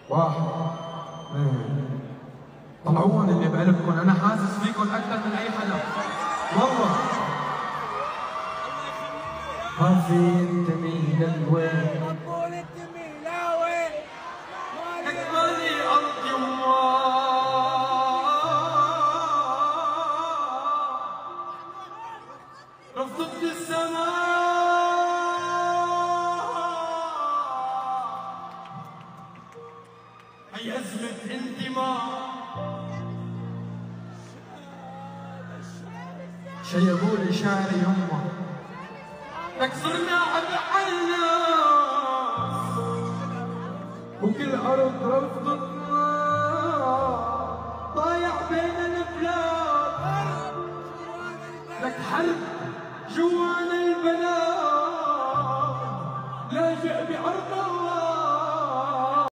واحد اثنين. طلعوهم اللي بقلبكم، انا حاسس فيكم اكثر من اي حدا والله. ما في انت مين لوين، قول انت مين لوين، تكبري ارض يما رفضت السماء. هي ازمة انتماء، شيبوا لي شعري يما تكسرنا أبحالنا وكل أرض رفضتنا، ضايع بين البلاد لك حرب جوانا البلاد، لاجئ بأرضنا